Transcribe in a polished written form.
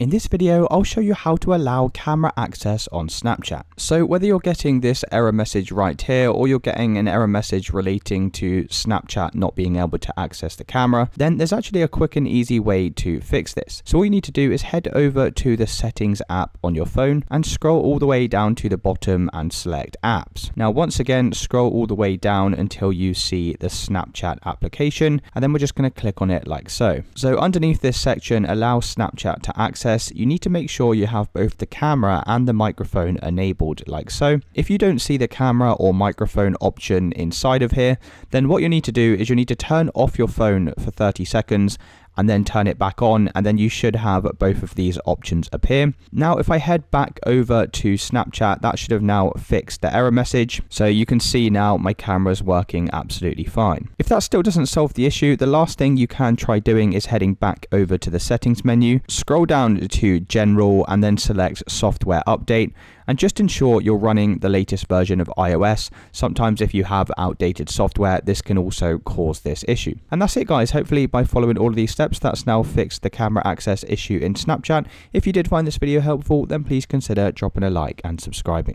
In this video, I'll show you how to allow camera access on Snapchat. So whether you're getting this error message right here or you're getting an error message relating to Snapchat not being able to access the camera, then there's actually a quick and easy way to fix this. So all you need to do is head over to the settings app on your phone and scroll all the way down to the bottom and select apps. Now once again, scroll all the way down until you see the Snapchat application, and then we're just going to click on it like so. So underneath this section, allow Snapchat to access, you need to make sure you have both the camera and the microphone enabled like so. If you don't see the camera or microphone option inside of here, then what you need to do is you need to turn off your phone for 30 seconds and then turn it back on, and then you should have both of these options appear. Now if I head back over to Snapchat, that should have now fixed the error message, so you can see now my camera is working absolutely fine. If that still doesn't solve the issue, the last thing you can try doing is heading back over to the settings menu, scroll down to general and then select software update, and just ensure you're running the latest version of iOS. Sometimes if you have outdated software, this can also cause this issue. And that's it guys. Hopefully by following all of these steps, that's now fixed the camera access issue in Snapchat. If you did find this video helpful, then please consider dropping a like and subscribing.